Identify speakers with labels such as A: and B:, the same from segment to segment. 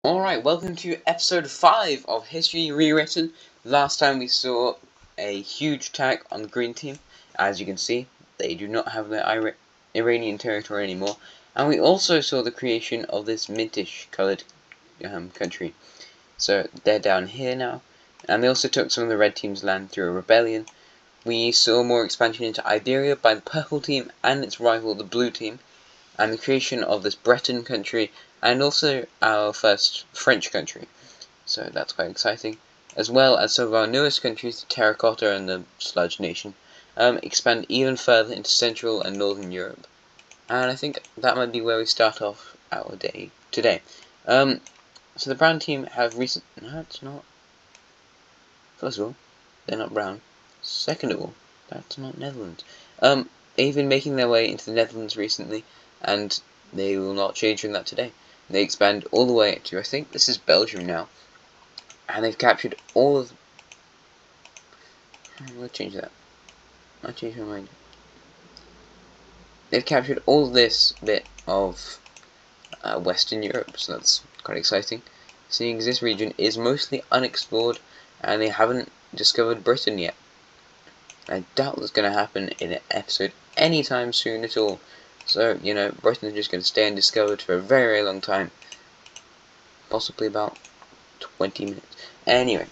A: Alright, welcome to episode 5 of History Rewritten. Last time we saw a huge attack on the Green team. As you can see, they do not have their Iranian territory anymore. And we also saw the creation of this mintish coloured country. So they're down here now. And they also took some of the Red team's land through a rebellion. We saw more expansion into Iberia by the Purple team and its rival, the Blue team. And the creation of this Breton country, and also our first French country. So that's quite exciting. As well as some of our newest countries, the Terracotta and the Sludge Nation, expand even further into Central and Northern Europe. And I think that might be where we start off our day today. So the brown team have recent... No, it's not. First of all, they're not brown. Second of all, that's not Netherlands. They've been making their way into the Netherlands recently, and they will not change from that today. They expand all the way to, I think this is Belgium now, and they've captured all of... I'll change that. I'll change my mind. They've captured all this bit of Western Europe, so that's quite exciting. Seeing as this region is mostly unexplored, and they haven't discovered Britain yet. I doubt that's going to happen in an episode anytime soon at all. So, you know, Britain's just going to stay undiscovered for a very, very long time. Possibly about 20 minutes. Anyway,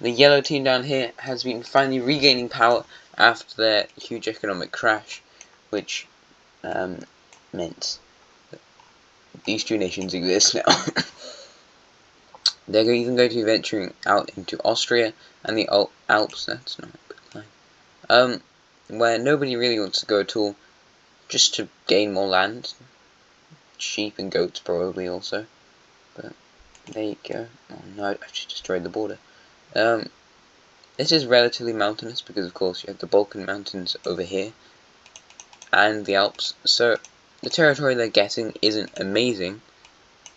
A: the yellow team down here has been finally regaining power after their huge economic crash, which meant that these two nations exist now. They're even going to be venturing out into Austria and the Alps. That's not a good line. Where nobody really wants to go at all, just to gain more land. Sheep and goats probably also. But there you go. Oh no, I've just destroyed the border. This is relatively mountainous because of course you have the Balkan Mountains over here and the Alps. So the territory they're getting isn't amazing,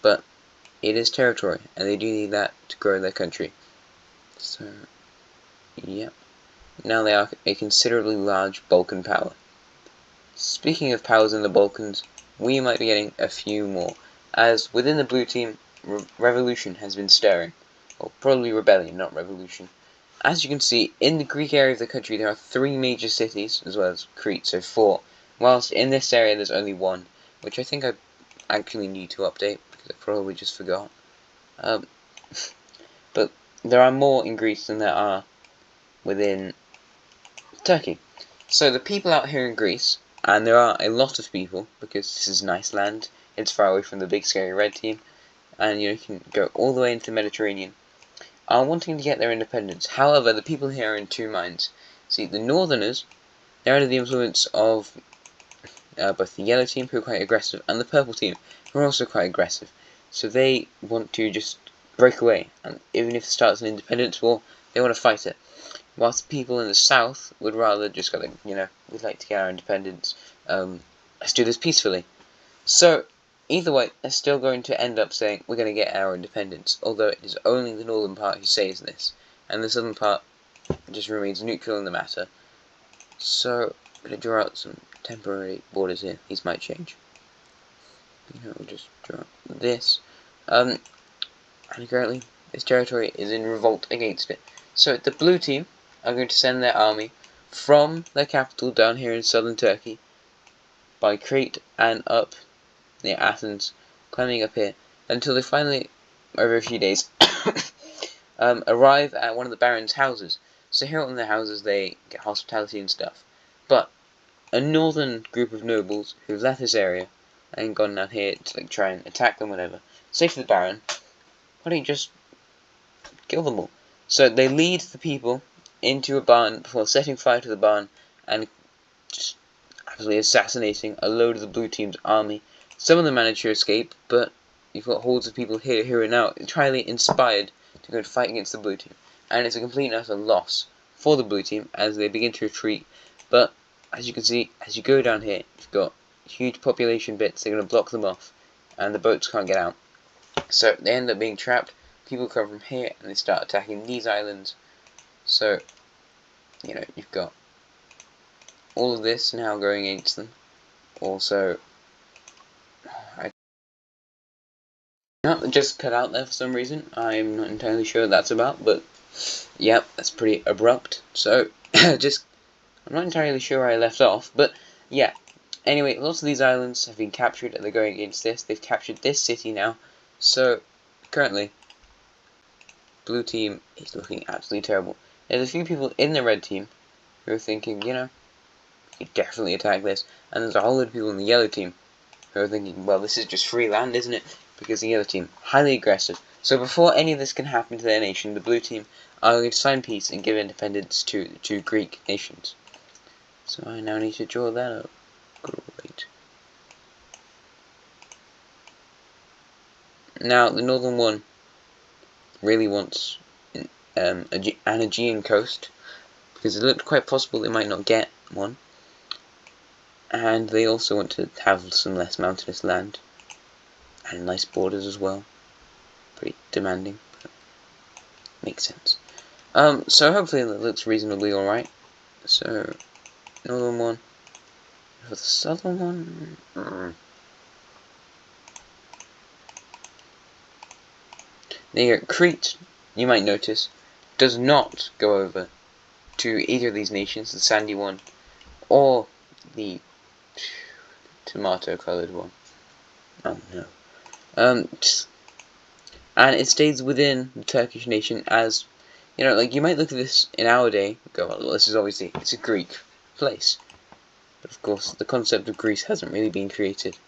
A: but it is territory, and they do need that to grow their country. So, yep. Now they are a considerably large Balkan power. Speaking of powers in the Balkans, we might be getting a few more, as within the blue team, revolution has been stirring. Or probably rebellion, not revolution. As you can see, in the Greek area of the country there are 3 major cities, as well as Crete, so 4. Whilst in this area there's only 1, which I think I actually need to update, because I probably just forgot. But there are more in Greece than there are within Turkey. So the people out here in Greece, and there are a lot of people, because this is nice land, it's far away from the big scary red team, and you can go all the way into the Mediterranean, are wanting to get their independence. However, the people here are in 2 minds. See, the northerners, they're under the influence of both the yellow team, who are quite aggressive, and the purple team, who are also quite aggressive. So they want to just break away, and even if it starts an independence war, they want to fight it. Whilst people in the south would rather just go like, you know, we'd like to get our independence, let's do this peacefully. So, either way, they're still going to end up saying, we're going to get our independence, although it is only the northern part who says this, and the southern part just remains neutral in the matter. So, I'm going to draw out some temporary borders here. These might change. You know, we'll just draw this. And currently, this territory is in revolt against it. So, the blue team are going to send their army from their capital down here in southern Turkey, by Crete and up near Athens, climbing up here, until they finally, over a few days, arrive at one of the barons' houses. So here in their houses they get hospitality and stuff. But a northern group of nobles who've left this area and gone down here to like try and attack them, whatever, say to the baron, why don't you just kill them all? So they lead the people into a barn before setting fire to the barn and just absolutely assassinating a load of the blue team's army. Some of them manage to escape, but you've got hordes of people here who are now entirely inspired to go and fight against the blue team. And it's a complete and utter loss for the blue team as they begin to retreat. But as you can see, as you go down here, you've got huge population bits, they're going to block them off, and the boats can't get out. So they end up being trapped. People come from here and they start attacking these islands. So, you know, you've got all of this now going against them. Also, No, it just cut out there for some reason. I'm not entirely sure what that's about, but yep, that's pretty abrupt. So, just, I'm not entirely sure where I left off, but yeah. Anyway, lots of these islands have been captured and they're going against this. They've captured this city now. So, currently, blue team is looking absolutely terrible. There's a few people in the red team who are thinking, you know, we could definitely attack this. And there's a whole lot of people in the yellow team who are thinking, well, this is just free land, isn't it? Because the yellow team, highly aggressive. So before any of this can happen to their nation, the blue team are going to sign peace and give independence to the two Greek nations. So I now need to draw that up. Great. Now, the northern one really wants an Aegean coast, because it looked quite possible they might not get one. And they also want to have some less mountainous land, and nice borders as well. Pretty demanding, but makes sense. So hopefully that looks reasonably alright. So, northern one. For the southern one... There you go. Crete, you might notice, does not go over to either of these nations, the sandy one, or the tomato-coloured one. Oh no. And it stays within the Turkish nation as, you know, like, you might look at this in our day and go, well, this is obviously, it's a Greek place. But of course, the concept of Greece hasn't really been created.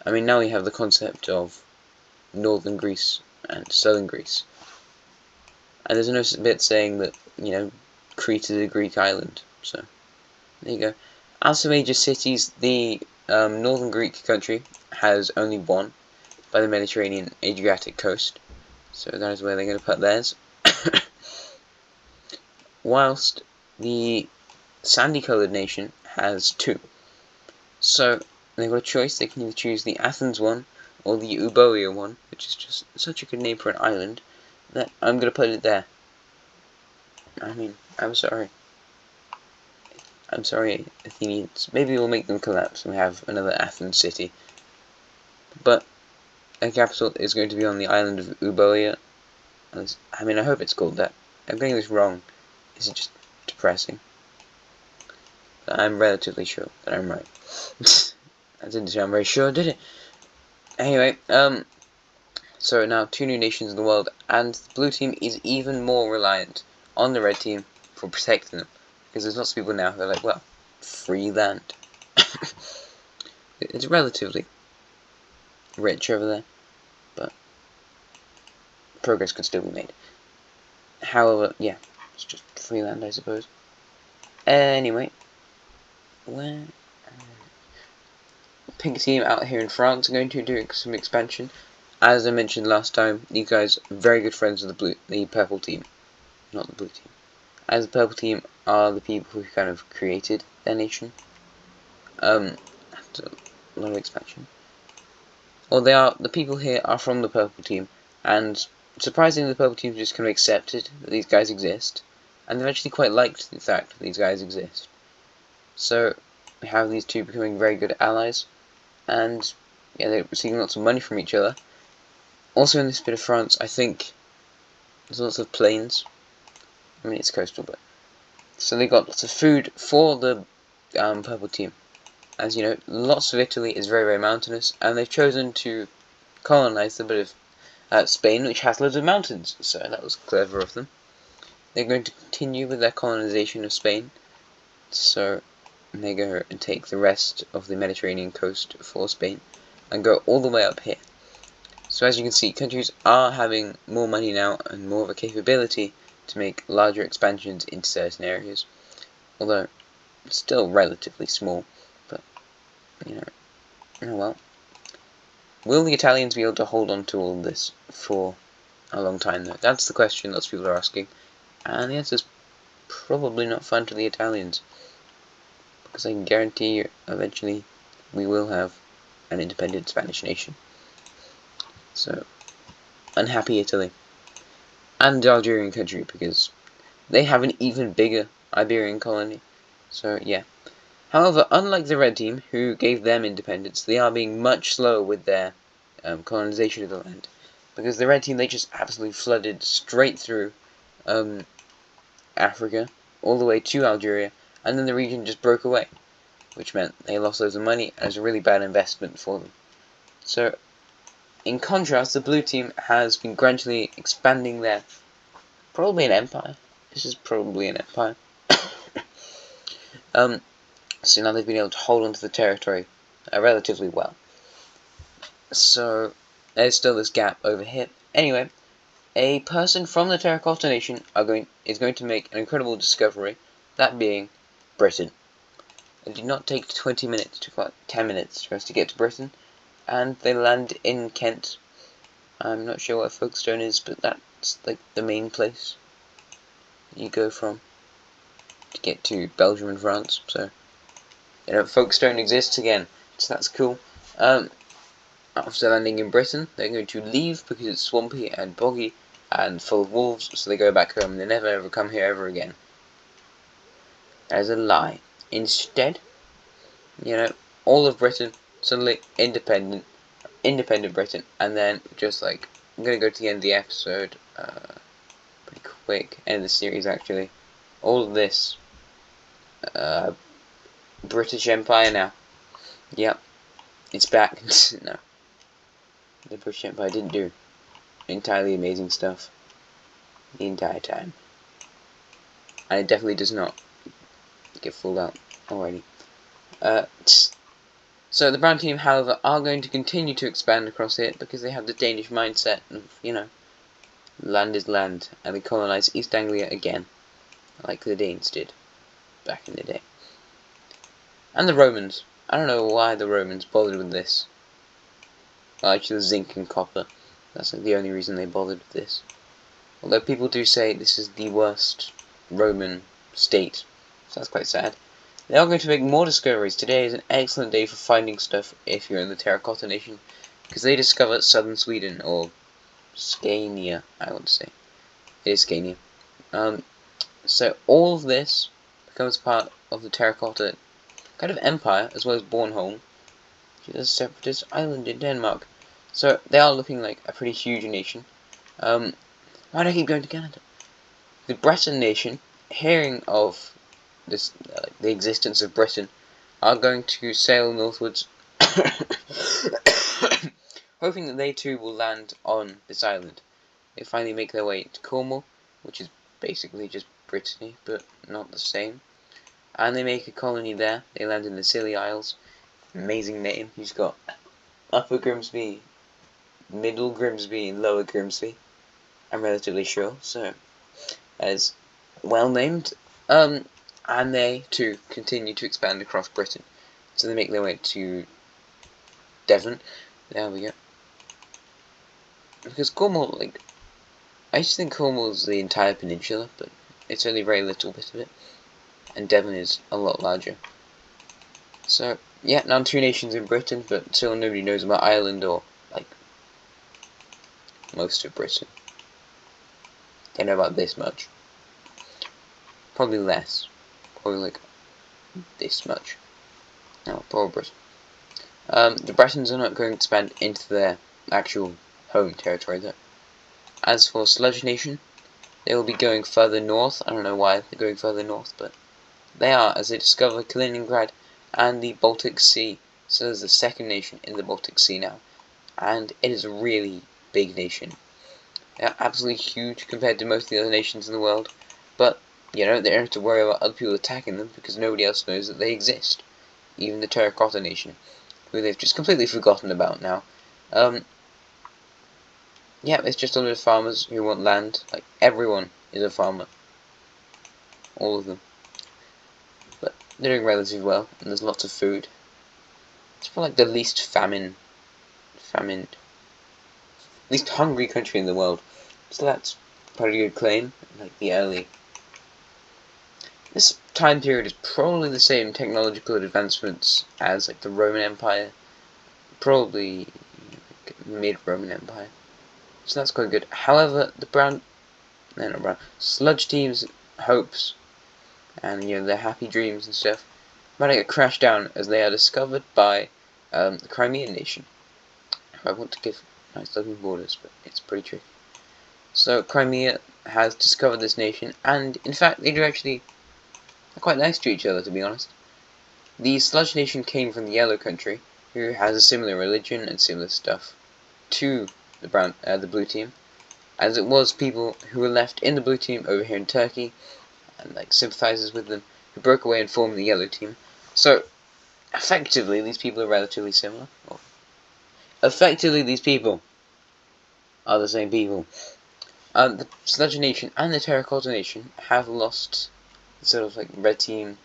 A: I mean, now we have the concept of northern Greece and southern Greece. And there's no bit saying that, you know, Crete is a Greek island. So, there you go. As for major cities, the northern Greek country has only one, by the Mediterranean Adriatic coast. So that is where they're going to put theirs. Whilst the sandy-coloured nation has two. So they've got a choice. They can either choose the Athens one or the Euboea one, which is just such a good name for an island that I'm going to put it there. I mean, I'm sorry. I'm sorry, Athenians. Maybe we'll make them collapse and we have another Athens city. But their capital is going to be on the island of Euboea. I mean, I hope it's called that. I'm getting this wrong. This is just depressing. But I'm relatively sure that I'm right. I didn't sound very sure, did it? Anyway, so now two new nations in the world, and the blue team is even more reliant on the red team for protecting them. Because there's lots of people now who are like, well, free land. It's relatively rich over there, but progress could still be made. However, yeah, it's just free land, I suppose. Anyway, where... Pink team out here in France are going to do some expansion. As I mentioned last time, these guys are very good friends with the purple team, not the blue team. As the purple team are the people who kind of created their nation. After a lot of expansion. Well, the people here are from the purple team, and surprisingly the purple team just kind of accepted that these guys exist, and they've actually quite liked the fact that these guys exist. So we have these two becoming very good allies, and yeah, they're receiving lots of money from each other. Also in this bit of France, I think there's lots of plains. I mean, it's coastal, but so they got lots of food for the purple team. As you know, lots of Italy is very, very mountainous, and they've chosen to colonize the bit of Spain, which has loads of mountains. So that was clever of them. They're going to continue with their colonization of Spain. So they go and take the rest of the Mediterranean coast for Spain and go all the way up here. So as you can see, countries are having more money now and more of a capability to make larger expansions into certain areas, although still relatively small. But you know, oh well. Will the Italians be able to hold on to all this for a long time though? That's the question lots of people are asking, and the answer is probably not fun to the Italians, because I can guarantee you eventually we will have an independent Spanish nation. So, unhappy Italy. And the Algerian country, because they have an even bigger Iberian colony. So, yeah. However, unlike the red team, who gave them independence, they are being much slower with their colonization of the land. because the red team, they just absolutely flooded straight through Africa, all the way to Algeria, and then the region just broke away, which meant they lost loads of money, and it was a really bad investment for them. So, in contrast, the blue team has been gradually expanding their, probably an empire. This is probably an empire. So now they've been able to hold onto the territory relatively well. So, there's still this gap over here. Anyway, a person from the Terracotta Nation is going to make an incredible discovery, that being Britain. It did not take 20 minutes, it took about 10 minutes for us to get to Britain, and they land in Kent. I'm not sure where Folkestone is, but that's like the main place you go from to get to Belgium and France. So, Folkestone exists again, so that's cool. After landing in Britain, they're going to leave because it's swampy and boggy and full of wolves, so they go back home and they never ever come here ever again. That is a lie. Instead, all of Britain suddenly independent Britain, and then just like, I'm gonna go to the end of the episode pretty quick, end of the series actually. All of this British Empire now. Yep, it's back. No, the British Empire didn't do entirely amazing stuff the entire time, and it definitely does not get fooled out already. So the brown team, however, are going to continue to expand across it because they have the Danish mindset of, land is land, and they colonize East Anglia again, like the Danes did back in the day. And the Romans. I don't know why the Romans bothered with this. Well, actually, zinc and copper. That's like the only reason they bothered with this. Although people do say this is the worst Roman state, so that's quite sad. They are going to make more discoveries. Today is an excellent day for finding stuff if you're in the Terracotta Nation, because they discover southern Sweden, or Scania, I want to say. It is Scania. So all of this becomes part of the Terracotta kind of empire, as well as Bornholm, which is a separatist island in Denmark. So they are looking like a pretty huge nation. Why do I keep going to Canada? The Breton nation, hearing of this, the existence of Britain, are going to sail northwards, hoping that they too will land on this island. They finally make their way to Cornwall, which is basically just Brittany, but not the same. And they make a colony there. They land in the Scilly Isles. Amazing name. You've got Upper Grimsby, Middle Grimsby, and Lower Grimsby. I'm relatively sure, so as well named. And they too continue to expand across Britain. So they make their way to Devon. There we go. Because Cornwall, I used to think Cornwall is the entire peninsula, but it's only a very little bit of it. And Devon is a lot larger. So, yeah, now 2 nations in Britain, but still nobody knows about Ireland or, most of Britain. They know about this much. Probably less. Probably, this much. No, poor Britain. The Bretons are not going to expand into their actual home territory, though. As for Sludge Nation, they will be going further north. I don't know why they're going further north, but they are, as they discover Kaliningrad and the Baltic Sea. So there's a second nation in the Baltic Sea now. And it is a really big nation. They are absolutely huge compared to most of the other nations in the world. But, they don't have to worry about other people attacking them because nobody else knows that they exist. Even the Terracotta Nation, who they've just completely forgotten about now. Yeah, it's just a lot of farmers who want land. Everyone is a farmer. All of them. But they're doing relatively well, and there's lots of food. It's probably the least least hungry country in the world. So that's a pretty good claim. This time period is probably the same technological advancements as the Roman Empire. Probably mid-Roman Empire. So that's quite good. However, the Sludge team's hopes and their happy dreams and stuff might get crashed down as they are discovered by the Crimean nation. I want to give nice looking borders, but it's pretty tricky. So Crimea has discovered this nation, and in fact they do actually are quite nice to each other, to be honest. The Sludge Nation came from the Yellow Country, who has a similar religion and similar stuff to the Blue Team, as it was people who were left in the Blue Team over here in Turkey, and like sympathizers with them, who broke away and formed the Yellow Team. So effectively, these people are relatively similar. Well, effectively, these people are the same people. The Sludge Nation and the Terracotta Nation have lost sort of like Red Team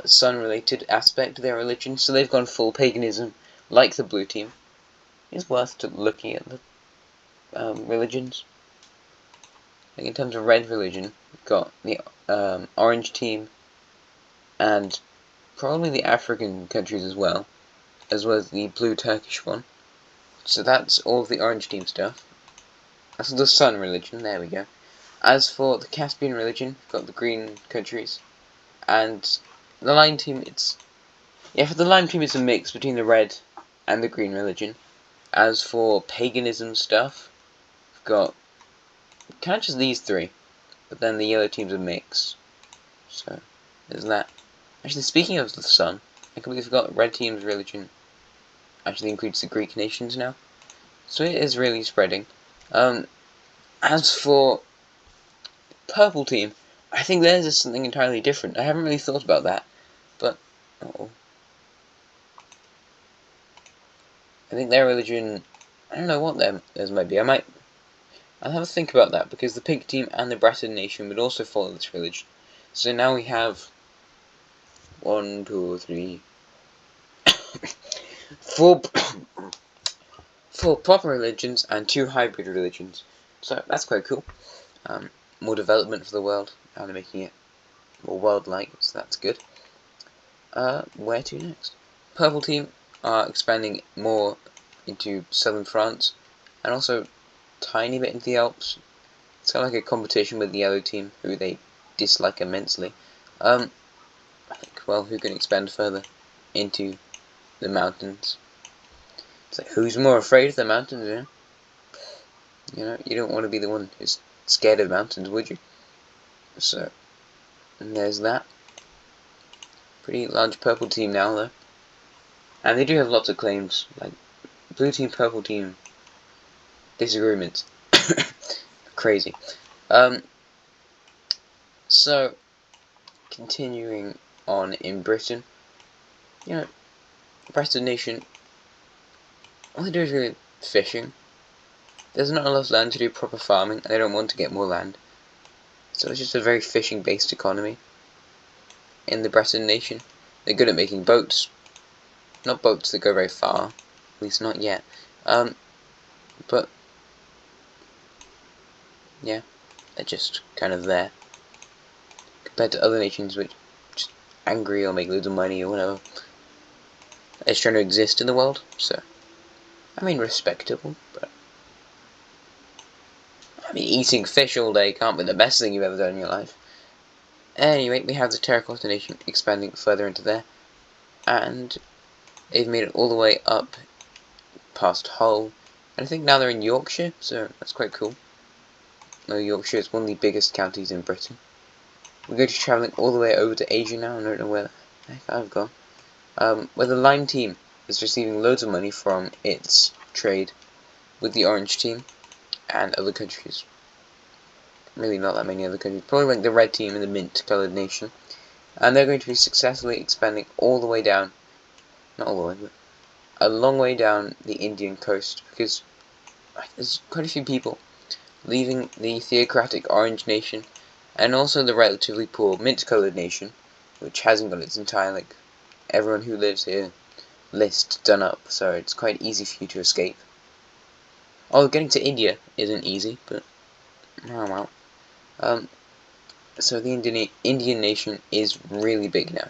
A: sun-related aspect to their religion, so they've gone full paganism, like the Blue Team. It's worth looking at the religions. Like in terms of red religion, we've got the Orange Team, and probably the African countries as well as the Blue Turkish one. So that's all of the Orange Team stuff. That's the Sun religion, there we go. As for the Caspian religion, we've got the Green countries, and the Lime Team, for the Lime Team it's a mix between the Red and the Green religion. As for paganism stuff, we've got kind of just these three, but then the Yellow Team's a mix. So there's that. Actually, speaking of the Sun, I completely forgot Red Team's religion actually includes the Greek nations now, so it is really spreading. As for Purple Team, I think theirs is something entirely different. I haven't really thought about that, but I think their religion, I don't know what theirs might be. I'll have a think about that, because the Pink Team and the Breton Nation would also follow this religion. So now we have 1, 2, 3, 4 4 proper religions and 2 hybrid religions. So that's quite cool. More development for the world, and making it more world-like, so that's good. Where to next? Purple Team are expanding more into southern France, and also tiny bit into the Alps. It's kind of like a competition with the Yellow Team, who they dislike immensely. I think, well, who can expand further into the mountains? It's like, who's more afraid of the mountains, yeah? You know, you don't want to be the one who's scared of mountains, would you? So, and there's that. Pretty large Purple Team now, though. And they do have lots of claims, like Blue Team, Purple Team disagreements. Crazy. So, continuing on in Britain, you know, Breton Nation, all they do is really fishing. There's not enough land to do proper farming, and they don't want to get more land. So it's just a very fishing-based economy in the Breton Nation. They're good at making boats. Not boats that go very far, at least not yet. But yeah, they're just kind of there. Compared to other nations which are just angry or make loads of money or whatever. They're just trying to exist in the world, so I mean respectable, but I mean eating fish all day can't be the best thing you've ever done in your life. Anyway, we have the Terracotta Nation expanding further into there, and they've made it all the way up past Hull, and I think now they're in Yorkshire, so that's quite cool. No, Yorkshire is one of the biggest counties in Britain. We're going to be travelling all the way over to Asia now. I don't know where the heck I've gone. Where the Lime Team is receiving loads of money from its trade with the Orange Team and other countries. Really not that many other countries. Probably like the Red Team and the Mint-coloured Nation. And they're going to be successfully expanding all the way down. Not all the way, but a long way down the Indian coast, because there's quite a few people leaving the theocratic Orange Nation, and also the relatively poor Mint-coloured Nation, which hasn't got its entire, like, everyone who lives here list done up, so it's quite easy for you to escape. Although getting to India isn't easy, but oh well. So the Indian Nation is really big now.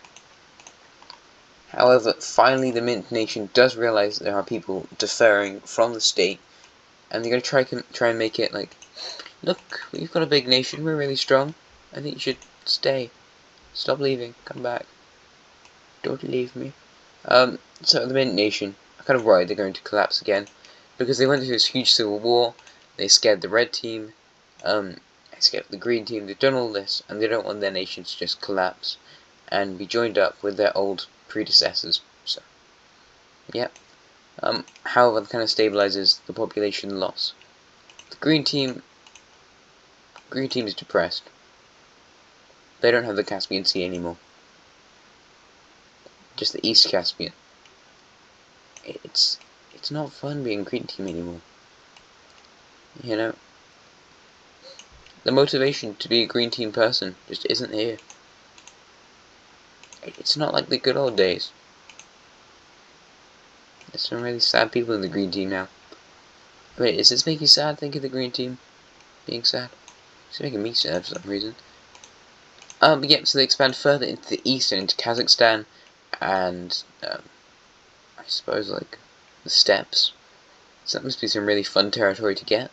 A: However, finally the Mint Nation does realize there are people deferring from the state, and they're going to try and make it like, look, we've got a big nation, we're really strong, I think you should stay. Stop leaving, come back. Don't leave me. So the Mint Nation, I'm kind of worried they're going to collapse again. because they went through this huge civil war. They scared the red team, they scared the green team. They've done all this, and they don't want their nation to just collapse and be joined up with their old predecessors. So, yeah. However, that kind of stabilizes the population loss. The green team is depressed. They don't have the Caspian Sea anymore. Just the East Caspian. It's not fun being green team anymore. You know, the motivation to be a green team person just isn't here. It's not like the good old days. There's some really sad people in the green team now. Wait, does this make you sad, think of the green team being sad? It's making me sad for some reason. But yeah, so they expand further into the east and into Kazakhstan and I suppose like the steppes. So that must be some really fun territory to get.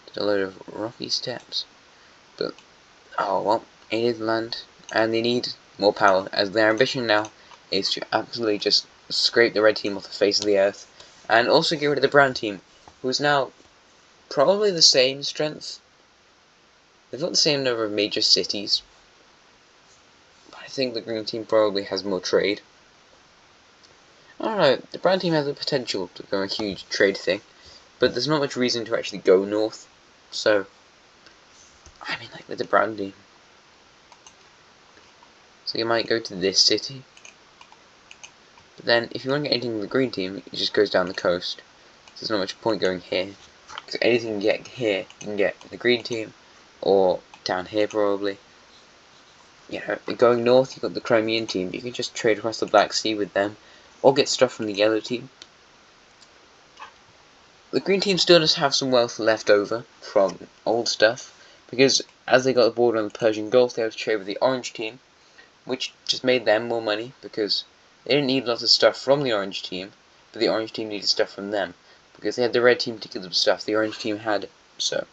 A: There's a load of rocky steppes. But oh well, it is land and they need more power, as their ambition now is to absolutely just scrape the red team off the face of the earth and also get rid of the brown team, who is now probably the same strength. They've got the same number of major cities, but I think the green team probably has more trade. I don't know, the brown team has the potential to become a huge trade thing, but there's not much reason to actually go north. So, I mean, like with the brown team, so you might go to this city, but then if you want to get anything with the green team, it just goes down the coast. So there's not much point going here, because anything you get here, you can get the green team, or down here probably. You know, going north, you've got the Crimean team. You can just trade across the Black Sea with them, or get stuff from the yellow team. The green team still does have some wealth left over from old stuff, because as they got the border on the Persian Gulf, they had to trade with the orange team, which just made them more money, because they didn't need lots of stuff from the orange team, but the orange team needed stuff from them, because they had the red team to give them stuff the orange team had. So,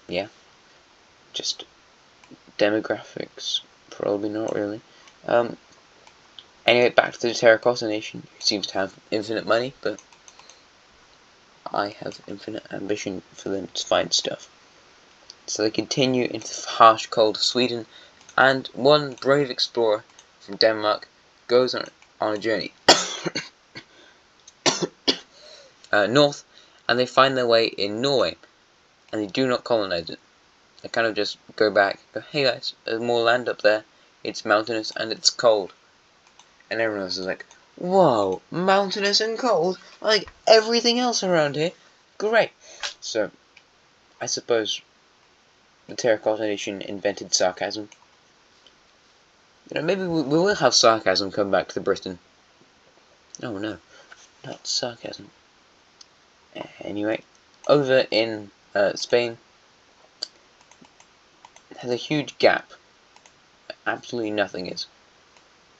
A: yeah, just demographics. Probably not really. Anyway, back to the Terracotta Nation, who seems to have infinite money, but I have infinite ambition for them to find stuff. So they continue into the harsh cold of Sweden, and one brave explorer from Denmark goes on a journey north, and they find their way in Norway, and they do not colonize it. They kind of just go back, go, hey guys, there's more land up there, it's mountainous and it's cold. And everyone else is like, whoa, mountainous and cold? Like everything else around here? Great. So, I suppose the Terracotta Nation invented sarcasm. You know, maybe we will have sarcasm come back to Britain. Oh no, not sarcasm. Anyway, over in Spain, there's a huge gap. Absolutely nothing is.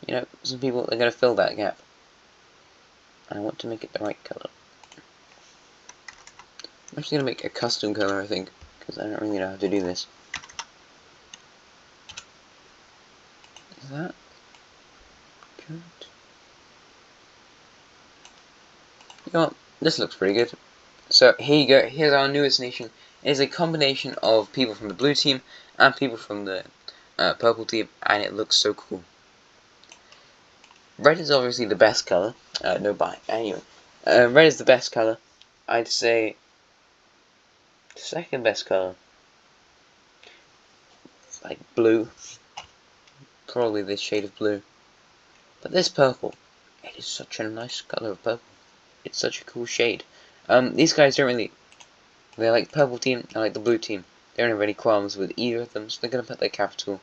A: You know, some people are going to fill that gap. And I want to make it the right colour. I'm actually going to make a custom colour, I think, because I don't really know how to do this. Is that good? You know what? This looks pretty good. So here you go. Here's our newest nation. It is a combination of people from the blue team and people from the purple team, and it looks so cool. Red is obviously the best colour. No bite. Anyway, red is the best colour. I'd say the second best colour, like blue. Probably this shade of blue. But this purple, it is such a nice colour of purple. It's such a cool shade. These guys don't really, they like the purple team, I like the blue team. They don't have any qualms with either of them, so they're going to put their capital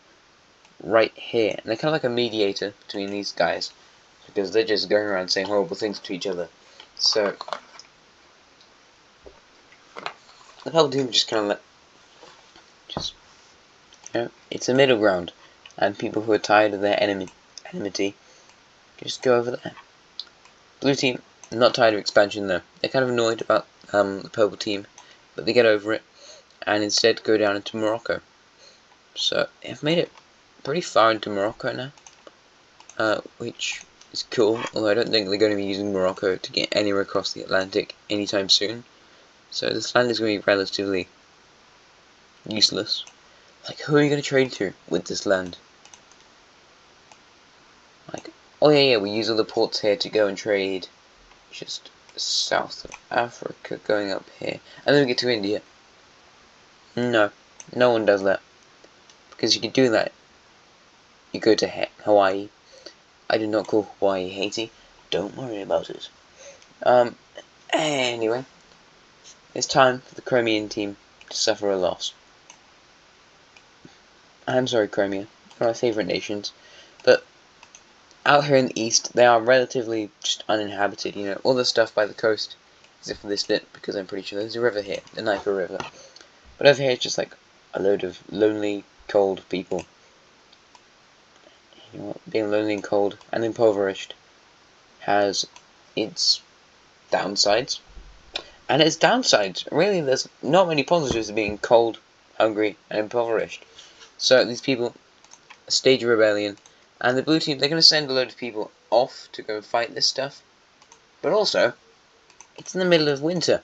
A: right here. And they're kind of like a mediator between these guys, because they're just going around saying horrible things to each other. So, the purple team just kind of you know, it's a middle ground. And people who are tired of their enmity, just go over there. Blue team, not tired of expansion though. They're kind of annoyed about the purple team, but they get over it, and instead go down into Morocco. So, they've made it pretty far into Morocco now, which is cool, although I don't think they're going to be using Morocco to get anywhere across the Atlantic anytime soon. So this land is going to be relatively useless. Like, who are you going to trade to with this land? Like, oh yeah, we use all the ports here to go and trade just South Africa going up here. And then we get to India. No, no one does that. Because you can do that. You go to Hawaii. I do not call Hawaii Haiti. Don't worry about it. Anyway. It's time for the Crimean team to suffer a loss. I'm sorry, Crimea. One of my favourite nations. But out here in the east, they are relatively just uninhabited, you know. All the stuff by the coast, except for this bit, because I'm pretty sure there's a river here, the Niger River. But over here, it's just like a load of lonely, cold people. You know what? Being lonely and cold and impoverished has its downsides. And its downsides, really, there's not many positives to being cold, hungry, and impoverished. So these people stage a rebellion, and the blue team, they're going to send a load of people off to go fight this stuff. But also, it's in the middle of winter.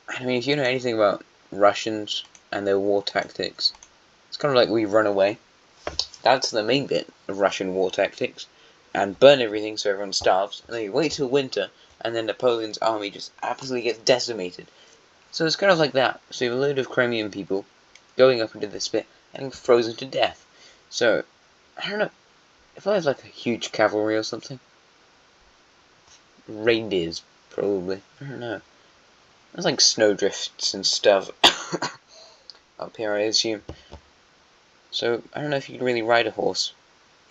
A: I mean, if you know anything about Russians and their war tactics, it's kind of like we run away. That's the main bit of Russian war tactics. And burn everything so everyone starves, and then you wait till winter, and then Napoleon's army just absolutely gets decimated. So it's kind of like that. So you have a load of Crimean people going up into this bit and frozen to death. So, I don't know, if I have like a huge cavalry or something. Reindeers, probably. I don't know. There's like snowdrifts and stuff up here, I assume. So, I don't know if you can really ride a horse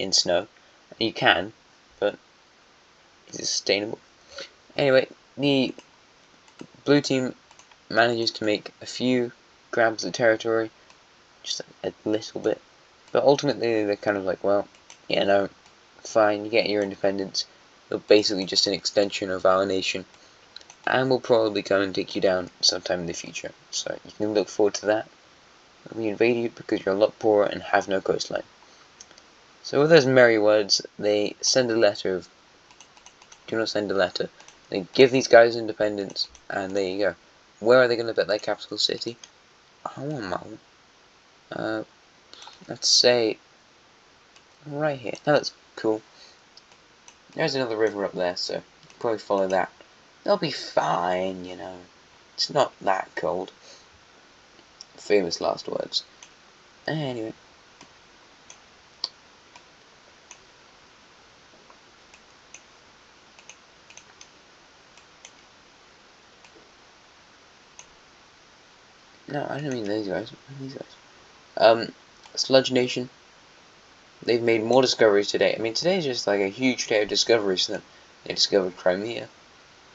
A: in snow. You can, but is it sustainable? Anyway, the blue team manages to make a few grabs of territory, just a little bit, but ultimately they're kind of like, well, yeah, no, fine, you get your independence, you're basically just an extension of our nation, and we'll probably come and take you down sometime in the future, so you can look forward to that. We invade you because you're a lot poorer and have no coastline. So with those merry words, they send a letter of, do not send a letter, they give these guys independence, and there you go. Where are they going to bet their capital city? Let's say right here. Now that's cool. There's another river up there, so probably follow that. They'll be fine, you know. It's not that cold. Famous last words. Anyway. No, I don't mean those guys. I mean these guys. Sludge Nation. They've made more discoveries today. I mean, today's just like a huge day of discoveries for them. They discovered Crimea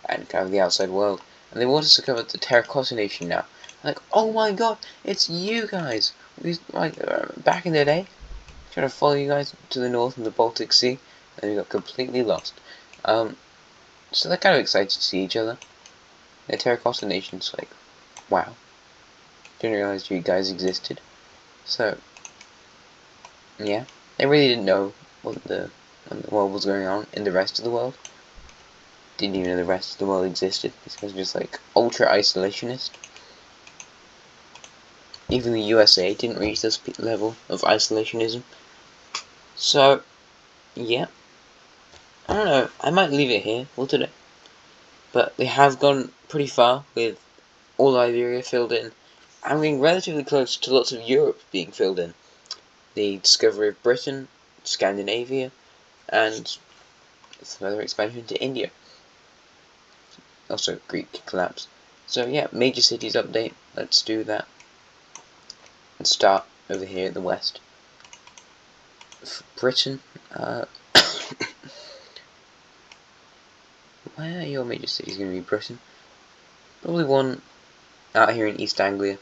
A: and kind of the outside world. And they want us to cover the Terracotta Nation now. Like, oh my god, it's you guys! We like back in the day, trying to follow you guys to the north in the Baltic Sea, and we got completely lost. So they're kind of excited to see each other. The Terracotta Nation's like, wow, didn't realize you guys existed. So, yeah, they really didn't know what what was going on in the rest of the world. Didn't even know the rest of the world existed. These guys were just like ultra isolationist. Even the USA didn't reach this level of isolationism. So, yeah. I don't know. I might leave it here for today. But they have gone pretty far with all Iberia filled in. I'm getting relatively close to lots of Europe being filled in. The discovery of Britain, Scandinavia, and some other expansion to India. Also, Greek collapse. So yeah, major cities update. Let's do that. And start over here at the west. For Britain, where are your major cities going to be, Britain? Probably one out here in East Anglia.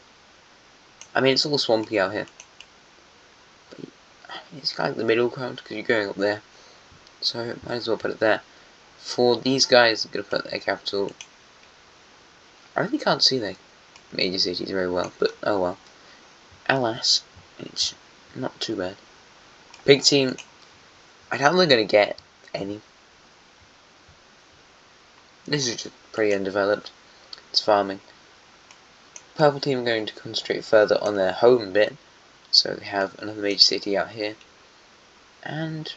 A: I mean, it's all swampy out here. But it's kind of like the middle ground, because you're going up there. So, might as well put it there. For these guys, I'm going to put their capital. I really can't see their major cities very well, but oh well. Alas, it's not too bad. Pig team, I doubt they're going to get any. This is just pretty undeveloped. It's farming. Purple team are going to concentrate further on their home bit, so they have another major city out here, and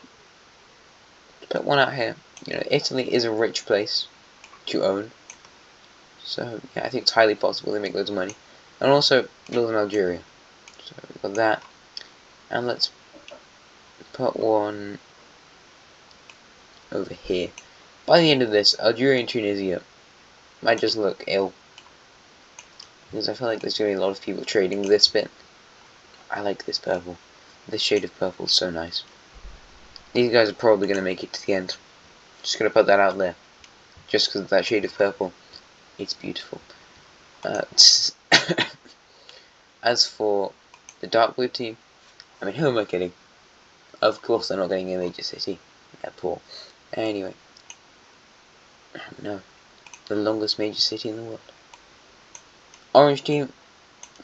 A: put one out here. You know, Italy is a rich place to own, so yeah, I think it's highly possible they make loads of money. And also Northern Algeria, so we've got that, and let's put one over here. By the end of this, Algeria and Tunisia might just look ill, because I feel like there's going to be a lot of people trading this bit. I like this purple. This shade of purple is so nice. These guys are probably going to make it to the end. Just going to put that out there. Just because of that shade of purple. It's beautiful. As for the dark blue team, I mean, who am I kidding? Of course they're not getting a major city. They're poor. Anyway. No. The longest major city in the world. Orange team,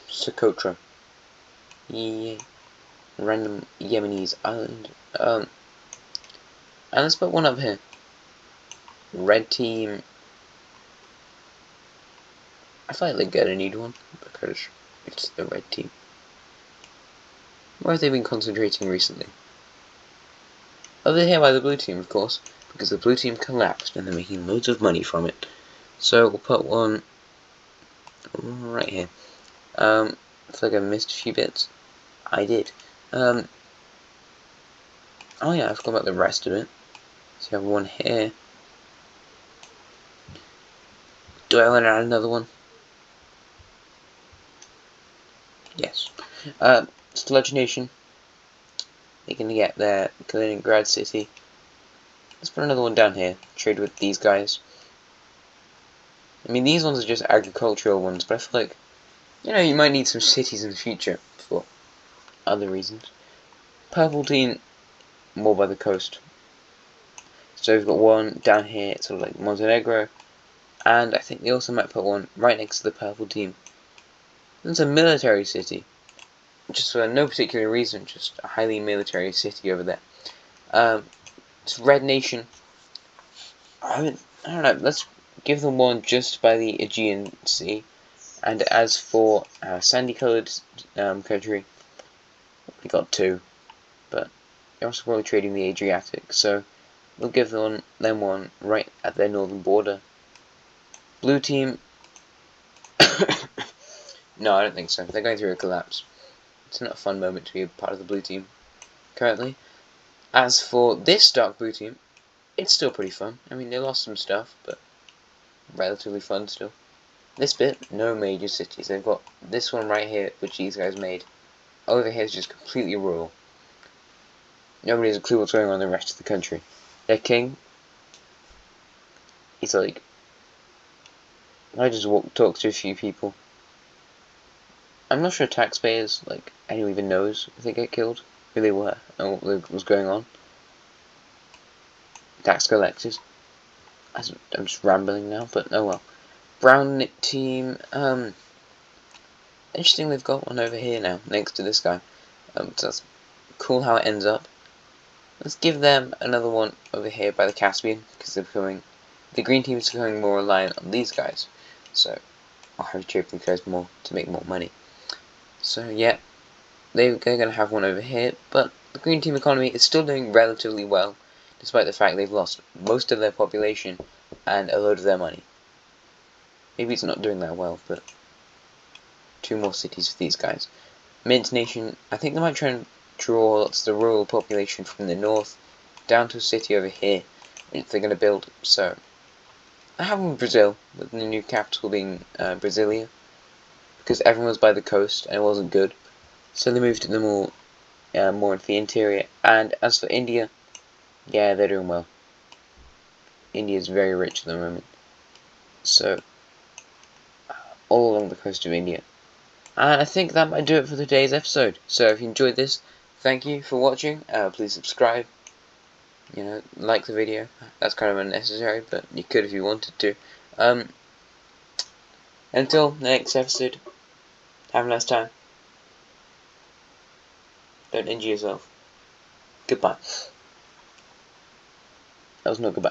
A: Socotra. Yeah. Random Yemenese island. And let's put one up here. Red team. I feel like they're gonna need one because it's the red team. Where have they been concentrating recently? Over here by the blue team, of course, because the blue team collapsed and they're making loads of money from it. So we'll put one right here. I feel like I missed a few bits. I did. Oh yeah, I forgot about the rest of it. So you have one here. Do I want to add another one? Yes. Sludge Nation. They're gonna get their Kaliningrad city. Let's put another one down here. Trade with these guys. I mean, these ones are just agricultural ones, but I feel like, you know, you might need some cities in the future for other reasons. Purple team, more by the coast. So we've got one down here, it's sort of like Montenegro, and I think they also might put one right next to the purple team. It's a military city, just for no particular reason, just a highly military city over there. It's Red Nation. I don't know, let's give them one just by the Aegean Sea. And as for sandy coloured country, we got two, but they're also probably trading the Adriatic, so we'll give them one right at their northern border. Blue team, no, I don't think so. They're going through a collapse. It's not a fun moment to be a part of the blue team currently. As for this dark blue team, it's still pretty fun. I mean, they lost some stuff, but relatively fun still. This bit, no major cities. They've got this one right here, which these guys made. Over here is just completely rural. Nobody has a clue what's going on in the rest of the country. Their king, he's like, I just talked to a few people. I'm not sure taxpayers, like, anyone even knows if they get killed, who they were, and what was going on. Tax collectors. I'm just rambling now, but oh well. Brown knit team, interesting they've got one over here now, next to this guy. So that's cool how it ends up. Let's give them another one over here by the Caspian, because they're becoming, the green team is becoming more reliant on these guys. So I'll have to trade these guys more to make more money. So yeah, they're going to have one over here, but the green team economy is still doing relatively well, despite the fact they've lost most of their population and a load of their money. Maybe it's not doing that well, but two more cities for these guys. Mint Nation, I think they might try and draw lots of the rural population from the north down to a city over here, which they're going to build. So I have one in Brazil, with the new capital being Brasilia, because everyone was by the coast and it wasn't good. So they moved them all more into the interior. And as for India, yeah, they're doing well. India is very rich at the moment. So all along the coast of India. And I think that might do it for today's episode. So if you enjoyed this, thank you for watching. Please subscribe. You know, like the video. That's kind of unnecessary, but you could if you wanted to. Until the next episode, have a nice time. Don't injure yourself. Goodbye. That was not goodbye.